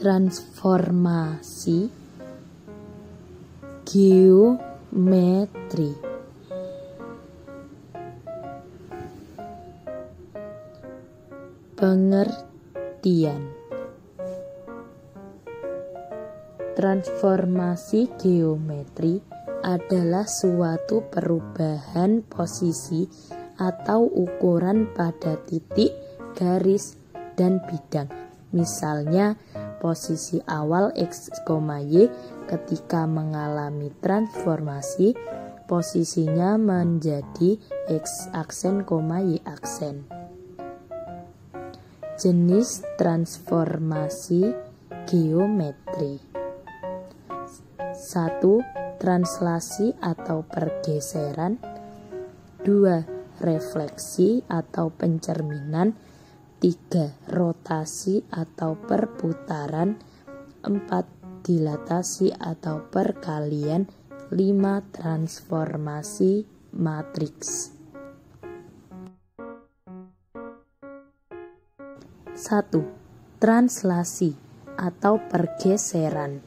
Transformasi geometri. Pengertian. Transformasi geometri adalah suatu perubahan posisi atau ukuran pada titik, garis, dan bidang. Misalnya, posisi awal X, Y ketika mengalami transformasi, posisinya menjadi X aksen, Y aksen. Jenis transformasi geometri. 1. Translasi atau pergeseran. 2. Refleksi atau pencerminan. 3. Rotasi atau perputaran. 4. Dilatasi atau perkalian. 5. Transformasi matriks. 1. Translasi atau pergeseran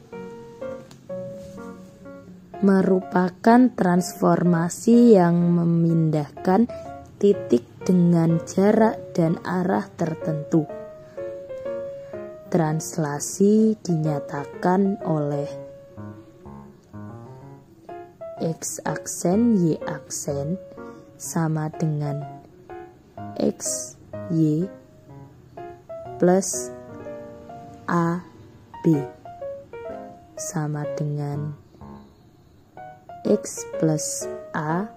merupakan transformasi yang memindahkan titik dengan jarak dan arah tertentu. Translasi dinyatakan oleh X aksen Y aksen sama dengan X Y plus A B sama dengan X plus A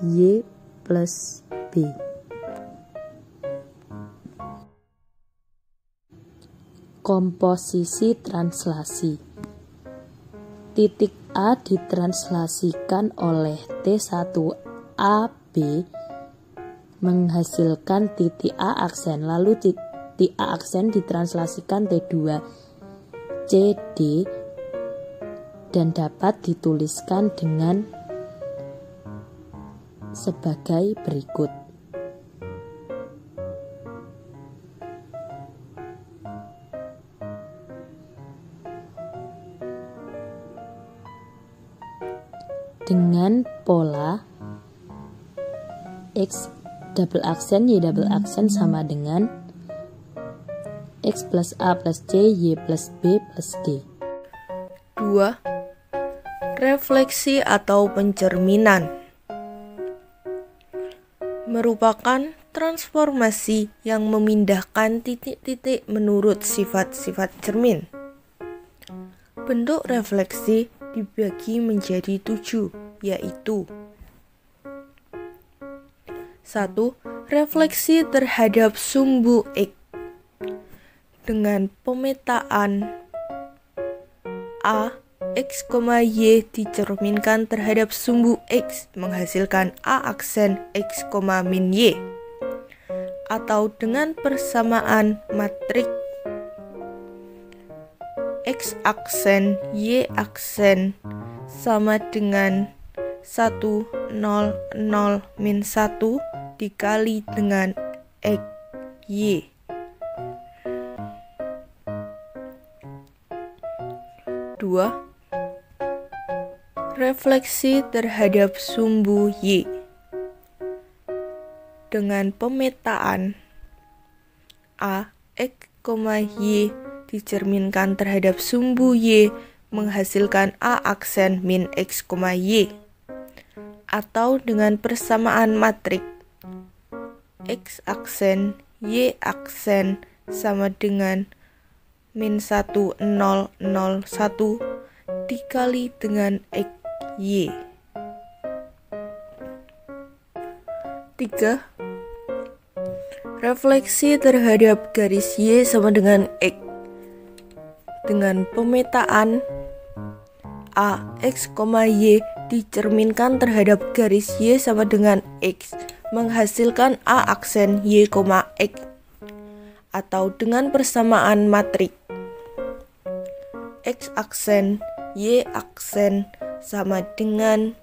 Y plus B. Komposisi translasi. Titik A ditranslasikan oleh T1AB menghasilkan titik A aksen, lalu titik A aksen ditranslasikan T2 CD dan dapat dituliskan dengan sebagai berikut. Dengan pola X double aksen Y double aksen sama dengan X plus A plus C Y plus B plus G. 2. Refleksi atau pencerminan merupakan transformasi yang memindahkan titik-titik menurut sifat-sifat cermin. Bentuk refleksi dibagi menjadi 7, yaitu 1. Refleksi terhadap sumbu X dengan pemetaan A X, Y dicerminkan terhadap sumbu X menghasilkan A aksen X, min Y, atau dengan persamaan matrik X aksen Y aksen sama dengan 1, 0, 0, min 1 dikali dengan X Y. 2. Refleksi terhadap sumbu Y dengan pemetaan A X, Y dicerminkan terhadap sumbu Y menghasilkan A aksen min X, Y, atau dengan persamaan matrik X aksen Y aksen sama dengan min 1, 0, 0, 1 dikali dengan X Y. 3. Refleksi terhadap garis Y sama dengan X dengan pemetaan A X, Y dicerminkan terhadap garis Y sama dengan X menghasilkan A aksen Y, X, atau dengan persamaan matrik X aksen Y aksen sama dengan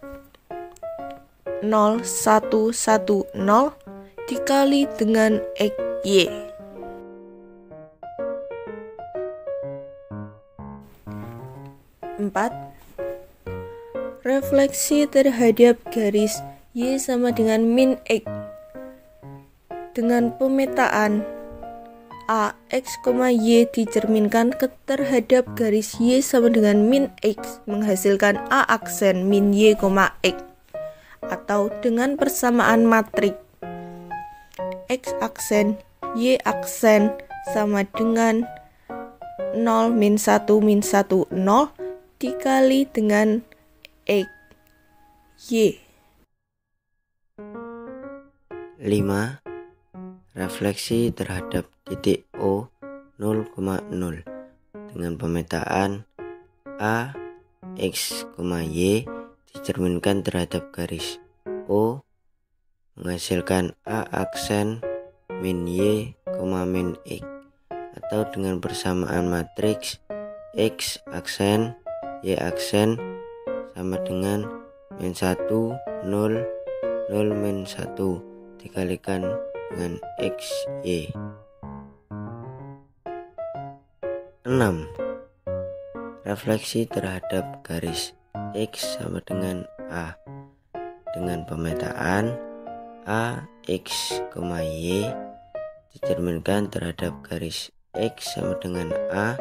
0, 1, 1, 0 dikali dengan X Y. 4. Refleksi terhadap garis Y sama dengan min X dengan pemetaan AX, Y dicerminkan terhadap garis Y sama dengan min X menghasilkan A aksen min Y, X, atau dengan persamaan matriks X aksen Y aksen sama dengan 0 min 1 min 1 0 dikali dengan X Y. 5. Refleksi terhadap titik O 0,0 dengan pemetaan A, X, Y dicerminkan terhadap garis O menghasilkan A aksen min Y, min X, atau dengan persamaan matriks X aksen Y aksen sama dengan min 1 0 0 min 1 dikalikan dengan X Y. 6. Refleksi terhadap garis X sama dengan A dengan pemetaan A, X, Y dicerminkan terhadap garis X sama dengan A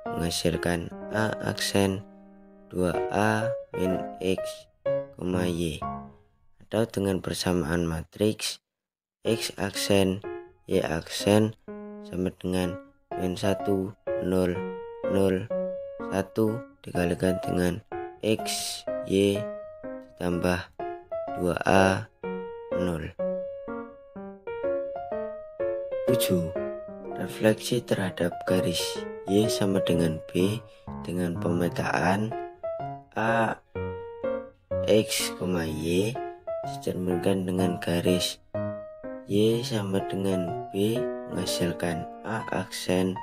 menghasilkan A aksen 2A min X, Y, atau dengan persamaan matriks X aksen Y aksen sama dengan min 1 0 0 1 dikalikan dengan X Y ditambah 2A 0. 7. Refleksi terhadap garis Y sama dengan B dengan pemetaan A, X, Y dicerminkan dengan garis Y sama dengan B menghasilkan A aksen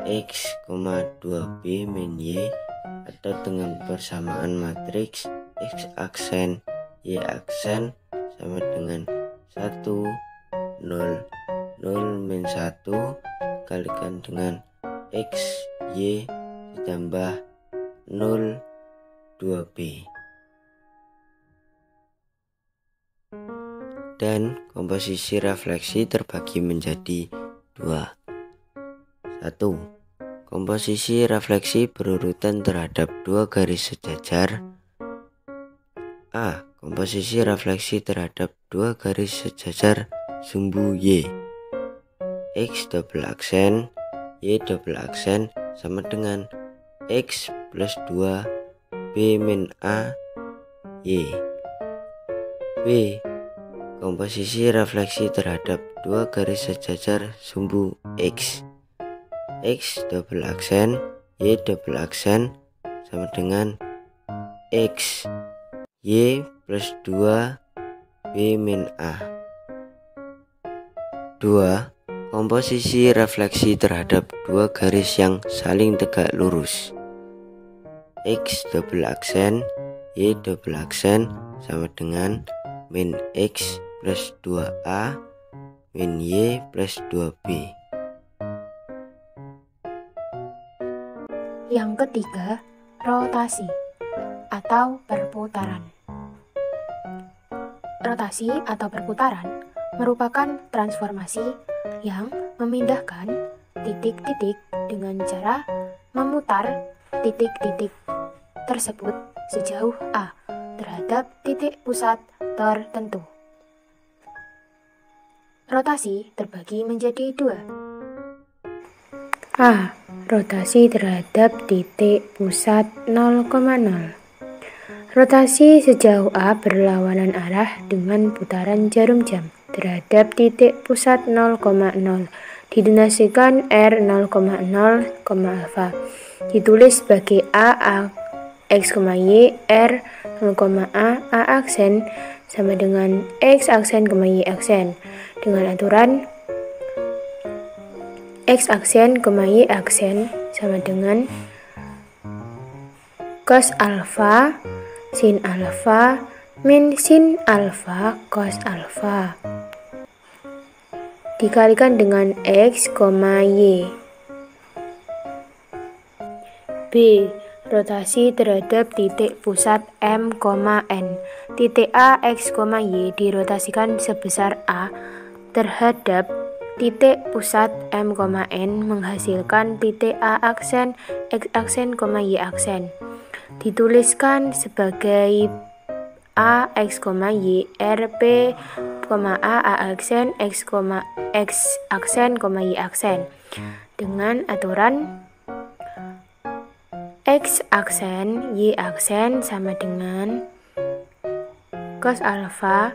X, 2B min Y, atau dengan persamaan matriks X aksen Y aksen sama dengan 1 0 0 min 1 dikalikan dengan X Y ditambah 0 2B. Dan komposisi refleksi terbagi menjadi 2. 1. Komposisi refleksi berurutan terhadap dua garis sejajar. A. Komposisi refleksi terhadap dua garis sejajar sumbu Y. X double aksen Y double aksen sama dengan X plus 2 B min A Y. B. Komposisi refleksi terhadap dua garis sejajar sumbu X. X double aksen Y double aksen sama dengan X Y plus 2 B min A. 2. Komposisi refleksi terhadap dua garis yang saling tegak lurus. X double aksen Y double aksen sama dengan min X plus 2A min Y plus 2B. Yang ketiga, rotasi atau perputaran. Rotasi atau perputaran merupakan transformasi yang memindahkan titik-titik dengan cara memutar titik-titik tersebut sejauh A terhadap titik pusat tertentu. Rotasi terbagi menjadi dua. A. Rotasi terhadap titik pusat 0,0. Rotasi sejauh A berlawanan arah dengan putaran jarum jam terhadap titik pusat 0,0 didonasikan R 0,0, alfa. Ditulis sebagai A X, Y R 0,A aksen sama dengan X aksen, Y aksen dengan aturan X aksen, Y aksen sama dengan cos alfa sin alfa min sin alfa cos alfa dikalikan dengan X, Y. B. rotasi terhadap titik pusat M, N. Titik A, X, Y dirotasikan sebesar A terhadap titik pusat M, N menghasilkan titik A aksen, X aksen, Y aksen. Dituliskan sebagai A, X, Y, R, P, A aksen, X aksen, Y aksen. Dengan aturan X aksen, Y aksen sama dengan cos alfa,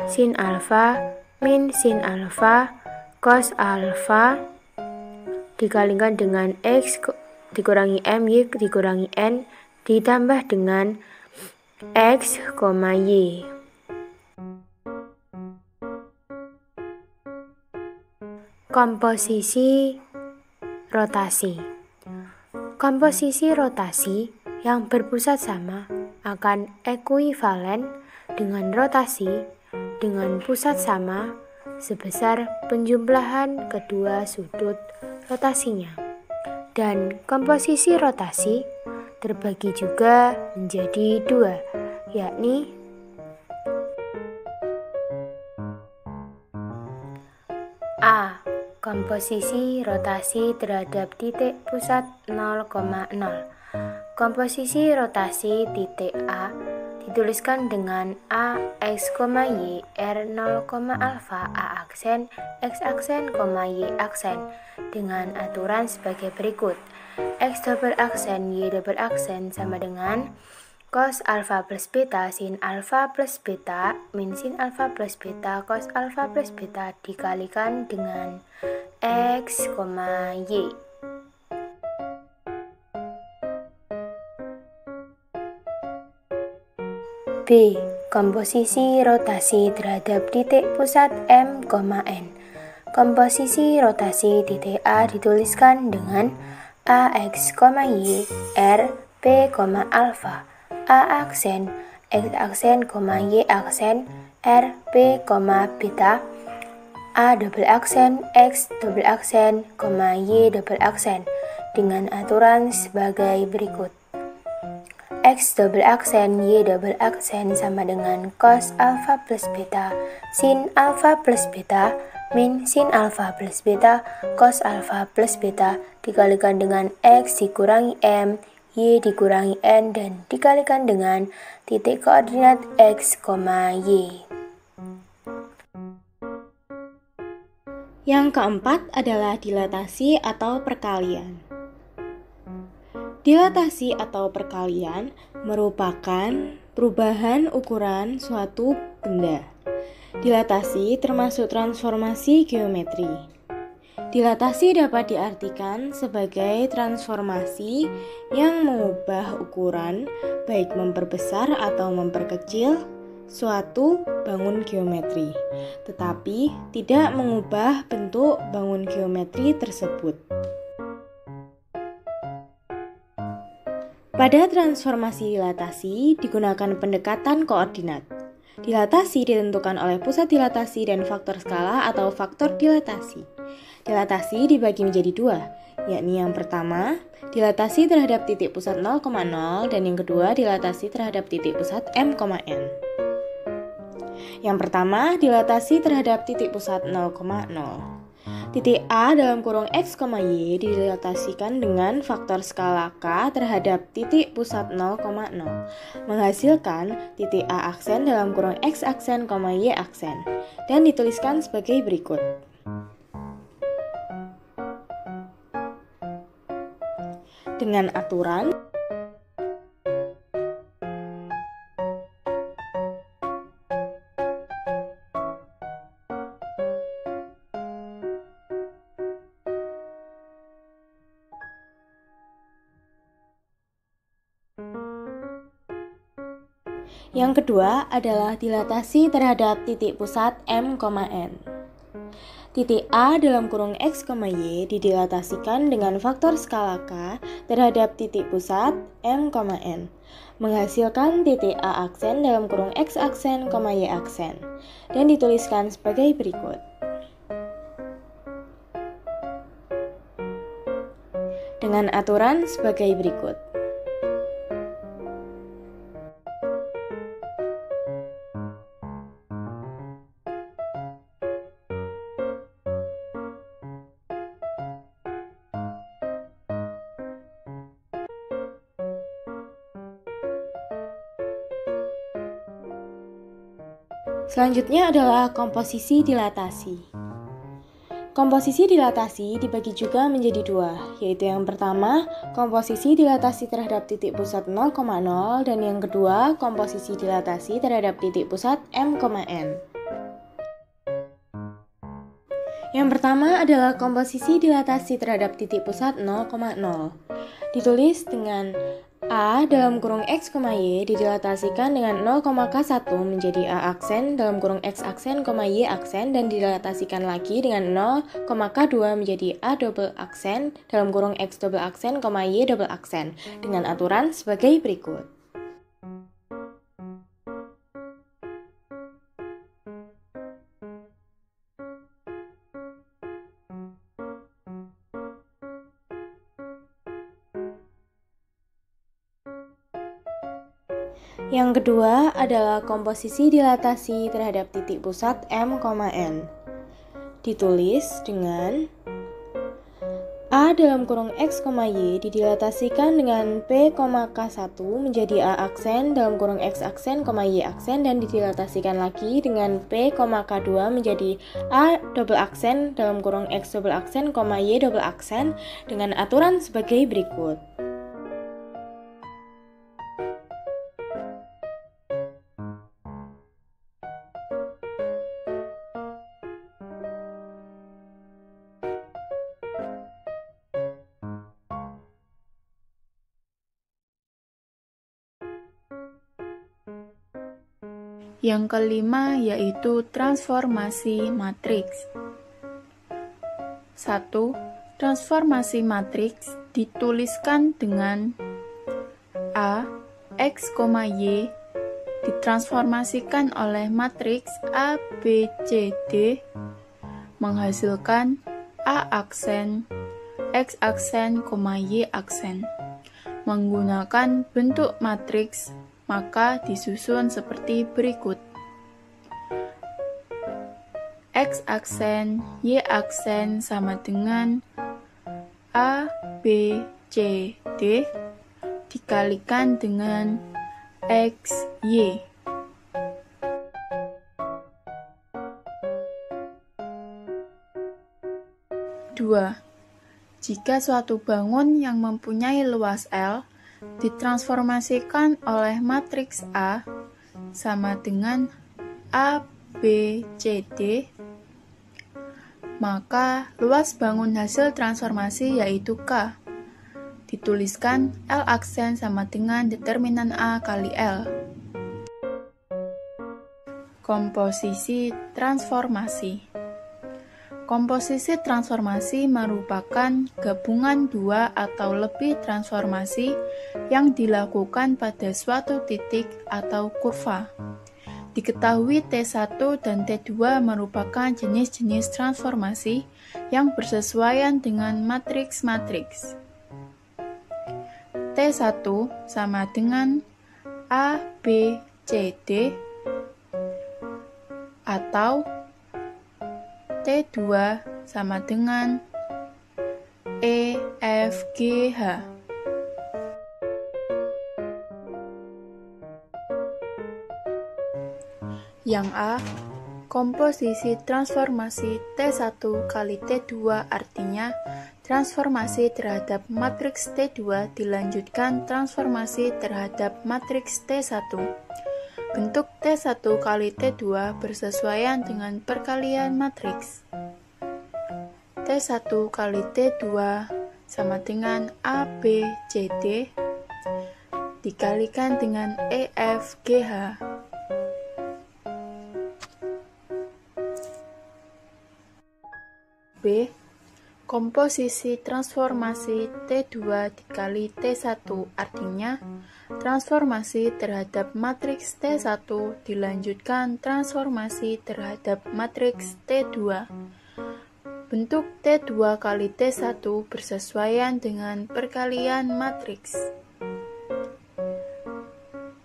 sin alfa, min sin alfa, cos alfa dikalikan dengan X dikurangi M, Y dikurangi N ditambah dengan X, Y. Komposisi rotasi. Komposisi rotasi yang berpusat sama akan ekuivalen dengan rotasi dengan pusat sama sebesar penjumlahan kedua sudut rotasinya. Dan komposisi rotasi terbagi juga menjadi dua, yakni A. Komposisi rotasi terhadap titik pusat 0,0. Komposisi rotasi titik A dituliskan dengan A, X, Y, R 0, alfa, A aksen, X aksen, Y aksen dengan aturan sebagai berikut. X double aksen, Y double aksen sama dengan cos alfa plus beta sin alfa plus beta min sin alfa plus beta cos alfa plus beta dikalikan dengan X, Y. B. Komposisi rotasi terhadap titik pusat M, N. Komposisi rotasi titik A dituliskan dengan A, X, Y, R, P, alfa, A aksen, X aksen, Y aksen, R, P, beta, A double aksen, X double aksen, Y double aksen dengan aturan sebagai berikut. X double aksen, Y double aksen sama dengan cos alfa plus beta, sin alfa plus beta, min sin alfa plus beta, cos alfa plus beta dikalikan dengan X dikurangi M, Y dikurangi N dan dikalikan dengan titik koordinat X, Y. Yang keempat adalah dilatasi atau perkalian. Dilatasi atau perkalian merupakan perubahan ukuran suatu benda. Dilatasi termasuk transformasi geometri. Dilatasi dapat diartikan sebagai transformasi yang mengubah ukuran, baik memperbesar atau memperkecil suatu bangun geometri, tetapi tidak mengubah bentuk bangun geometri tersebut. Pada transformasi dilatasi digunakan pendekatan koordinat. Dilatasi ditentukan oleh pusat dilatasi dan faktor skala atau faktor dilatasi. Dilatasi dibagi menjadi dua, yakni yang pertama, dilatasi terhadap titik pusat 0,0 dan yang kedua, dilatasi terhadap titik pusat M, N. Yang pertama, dilatasi terhadap titik pusat 0,0. Titik A dalam kurung X, Y dilatasikan dengan faktor skala K terhadap titik pusat 0,0, menghasilkan titik A aksen dalam kurung X aksen, Y aksen, dan dituliskan sebagai berikut. Dengan aturan yang kedua adalah dilatasi terhadap titik pusat M, N. Titik A dalam kurung X, Y didilatasikan dengan faktor skala K terhadap titik pusat M, N, menghasilkan titik A aksen dalam kurung X aksen, Y aksen, dan dituliskan sebagai berikut. Dengan aturan sebagai berikut. Selanjutnya adalah komposisi dilatasi. Komposisi dilatasi dibagi juga menjadi dua, yaitu yang pertama, komposisi dilatasi terhadap titik pusat 0,0 dan yang kedua, komposisi dilatasi terhadap titik pusat m,n. Yang pertama adalah komposisi dilatasi terhadap titik pusat 0,0. Ditulis dengan A dalam kurung X, Y didilatasikan dengan 0,K1 menjadi A aksen dalam kurung X aksen, Y aksen dan didilatasikan lagi dengan 0,K2 menjadi A double aksen dalam kurung X double aksen, Y double aksen dengan aturan sebagai berikut. Yang kedua adalah komposisi dilatasi terhadap titik pusat m,n. Ditulis dengan A dalam kurung X, Y didilatasikan dengan P,K1 menjadi A aksen dalam kurung X aksen, Y aksen dan didilatasikan lagi dengan P,K2 menjadi A double aksen dalam kurung X double aksen, Y double aksen dengan aturan sebagai berikut. Yang kelima yaitu transformasi matriks. 1. Transformasi matriks dituliskan dengan A, X, Y ditransformasikan oleh matriks A, B, C, D menghasilkan A aksen, X aksen, Y aksen. Menggunakan bentuk matriks maka disusun seperti berikut. X aksen, Y aksen sama dengan A, B, C, D dikalikan dengan X, Y. Dua. Jika suatu bangun yang mempunyai luas L ditransformasikan oleh matriks A sama dengan A, B, C, D, maka luas bangun hasil transformasi yaitu K. Dituliskan L aksen sama dengan determinan A kali L. Komposisi transformasi. Komposisi transformasi merupakan gabungan dua atau lebih transformasi yang dilakukan pada suatu titik atau kurva. Diketahui T1 dan T2 merupakan jenis-jenis transformasi yang bersesuaian dengan matriks-matriks. T1 sama dengan A, B, C, D atau T2 sama dengan E, F, G, H. Yang A, komposisi transformasi T1 kali T2 artinya transformasi terhadap matriks T2 dilanjutkan transformasi terhadap matriks T1. Bentuk T1 kali T2 bersesuaian dengan perkalian matriks. T1 kali T2 sama dengan A, B, C, D dikalikan dengan E, F, G, H. B. Komposisi transformasi T2 dikali T1 artinya transformasi terhadap matriks T1 dilanjutkan transformasi terhadap matriks T2. Bentuk T2 kali T1 bersesuaian dengan perkalian matriks.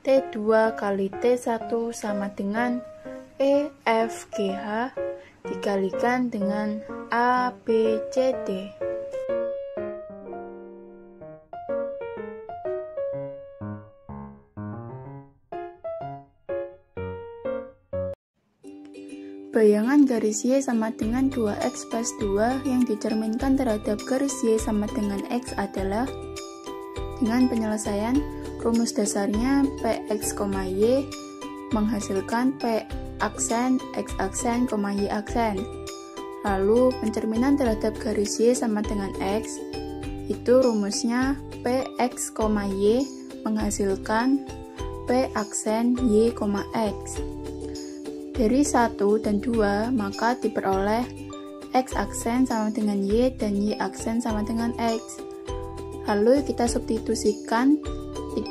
T2 kali T1 sama dengan E, F, G, H dikalikan dengan A, B, C, D. Bayangan garis Y sama dengan 2X plus 2 yang dicerminkan terhadap garis Y sama dengan X adalah, dengan penyelesaian, rumus dasarnya Px, Y menghasilkan P aksen, X aksen, Y aksen. Lalu pencerminan terhadap garis Y sama dengan X, itu rumusnya Px, Y menghasilkan P aksen Y, X. Dari 1 dan 2, maka diperoleh X aksen sama dengan Y dan Y aksen sama dengan X. Lalu kita substitusikan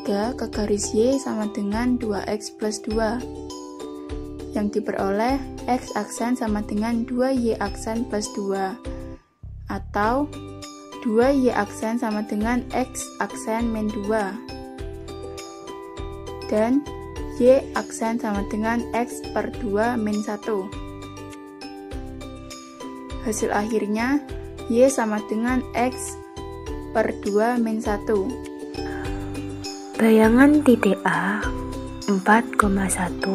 3 ke garis Y sama dengan 2X plus 2. Yang diperoleh X aksen sama dengan 2Y aksen plus 2. Atau 2Y aksen sama dengan X aksen min 2. Dan Y aksen sama dengan X per 2 min 1. Hasil akhirnya Y sama dengan X per 2 min 1. Bayangan titik A 4,1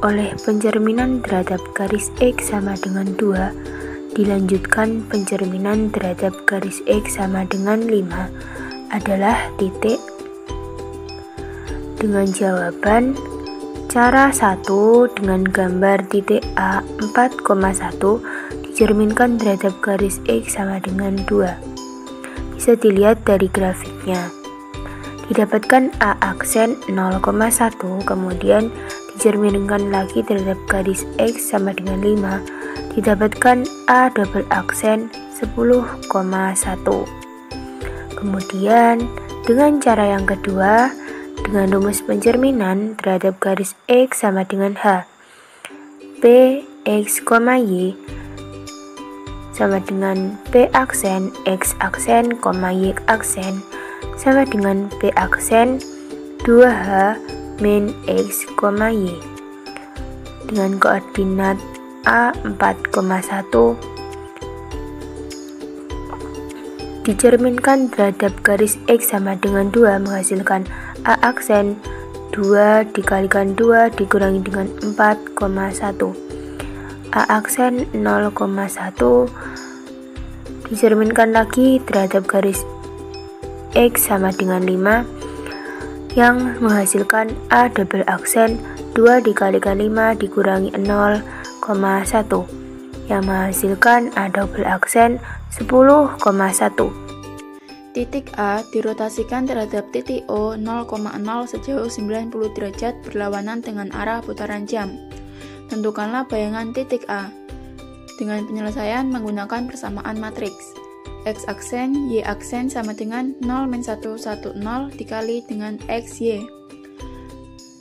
oleh pencerminan terhadap garis X sama dengan 2 dilanjutkan pencerminan terhadap garis X sama dengan 5 adalah titik. Dengan jawaban cara 1 dengan gambar titik A 4,1 dicerminkan terhadap garis X sama dengan 2. Bisa dilihat dari grafiknya. Didapatkan A aksen 0,1, kemudian dicerminkan lagi terhadap garis X sama dengan 5. Didapatkan A double aksen 10,1. Kemudian dengan cara yang kedua, dengan rumus pencerminan terhadap garis X sama dengan H, P, X, Y sama dengan P aksen, X aksen, Y aksen sama dengan P aksen 2H min X, Y dengan koordinat A 4,1 dicerminkan terhadap garis X sama dengan 2 menghasilkan A aksen 2 dikalikan 2 dikurangi dengan 4,1. A aksen 0,1 dicerminkan lagi terhadap garis X sama dengan 5 yang menghasilkan A double aksen 2 dikalikan 5 dikurangi 0,1 yang menghasilkan A double aksen 10,1. Titik A dirotasikan terhadap titik O 0,0 sejauh 90 derajat berlawanan dengan arah putaran jam. Tentukanlah bayangan titik A. Dengan penyelesaian menggunakan persamaan matriks. X aksen, Y aksen sama dengan 0-110 dikali dengan XY.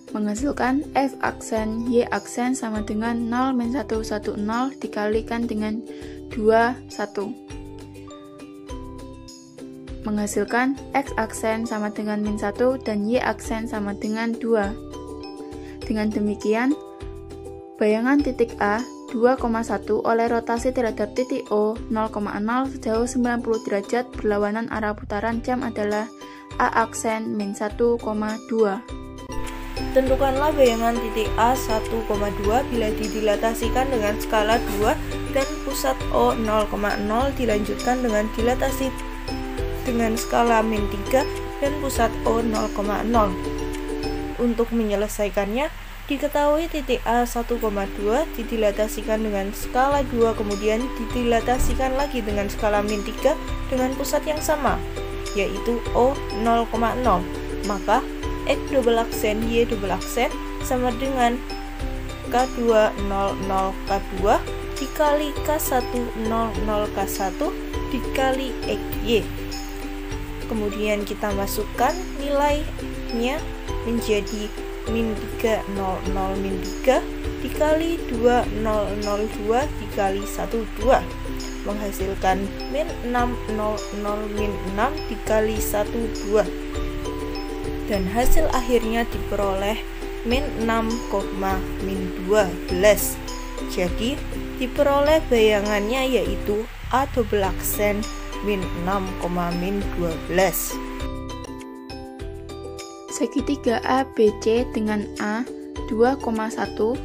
Menghasilkan F aksen, Y aksen sama dengan 0-110 dikalikan dengan 21. Menghasilkan X aksen sama dengan min 1 dan Y aksen sama dengan 2. Dengan demikian, bayangan titik A 2,1 oleh rotasi terhadap titik O 0,0 sejauh 90 derajat berlawanan arah putaran jam adalah A aksen min 1,2. Tentukanlah bayangan titik A 1,2 bila didilatasikan dengan skala 2 dan pusat O 0,0 dilanjutkan dengan dilatasi dengan skala min 3 dan pusat O 0,0. Untuk menyelesaikannya, diketahui titik A 1,2 didilatasikan dengan skala 2 kemudian didilatasikan lagi dengan skala min 3 dengan pusat yang sama, yaitu O 0,0. Maka X double aksen Y double aksen sama dengan K2 00 K2 dikali K1 00 K1 dikali XY. Kemudian kita masukkan nilainya menjadi min 3 00 min 3 dikali 2 002 dikali 12 menghasilkan min 6 00 min 6 dikali 12 dan hasil akhirnya diperoleh min 6, min 12. Jadi diperoleh bayangannya yaitu A double aksen min 6, min 12. Segitiga ABC dengan A 2,1,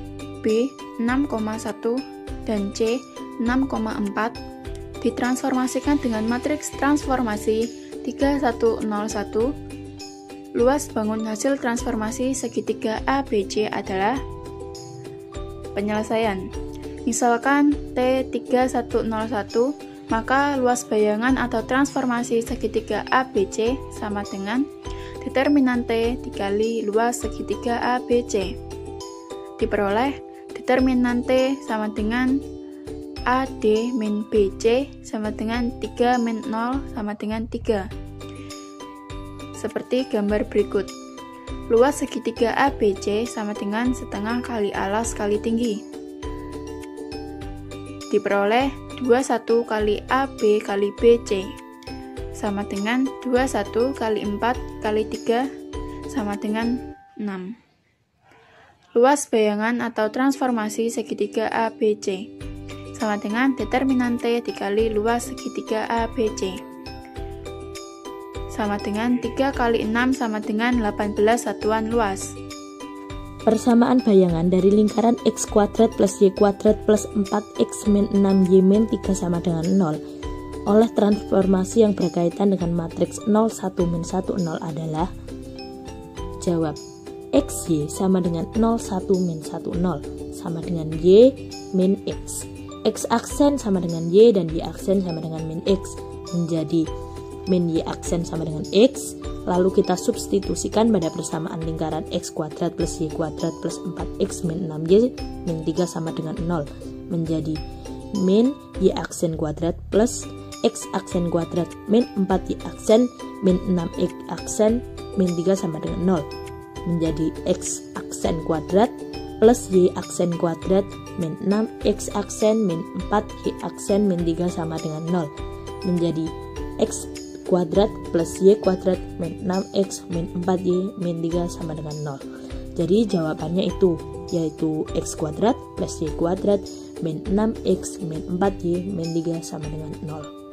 B 6,1 dan C 6,4 ditransformasikan dengan matriks transformasi 3101. Luas bangun hasil transformasi segitiga ABC adalah penyelesaian. Misalkan T3101, maka luas bayangan atau transformasi segitiga ABC sama dengan determinan T dikali luas segitiga ABC. Diperoleh determinan T sama dengan AD min BC sama dengan 3 min 0 sama dengan 3. Seperti gambar berikut. Luas segitiga ABC sama dengan setengah kali alas kali tinggi. Diperoleh 21 kali AB kali BC sama dengan 21 kali 4 kali 3 sama dengan 6. Luas bayangan atau transformasi segitiga ABC sama dengan determinan T dikali luas segitiga ABC sama dengan 3 kali 6 sama dengan 18 satuan luas. Persamaan bayangan dari lingkaran x kuadrat plus y kuadrat plus 4x min 6y min 3 sama dengan 0 oleh transformasi yang berkaitan dengan matriks 0, 1, min 1, 0 adalah. Jawab, xy sama dengan 0, 1, min 1, 0 sama dengan y min x. X aksen sama dengan y dan y aksen sama dengan min x, menjadi min y aksen sama dengan x. Lalu kita substitusikan pada persamaan lingkaran x kuadrat plus y kuadrat plus 4x min 6y min 3 sama dengan 0, menjadi min y aksen kuadrat plus x aksen kuadrat min 4y aksen min 6x aksen min 3 sama dengan 0, menjadi x aksen kuadrat plus y aksen kuadrat min 6x aksen min 4y aksen min 3 sama dengan 0, menjadi x kuadrat plus y kuadrat min 6x min 4y min 3 sama dengan 0. Jadi jawabannya itu, yaitu x kuadrat plus y kuadrat min 6x min 4y min 3 sama dengan 0.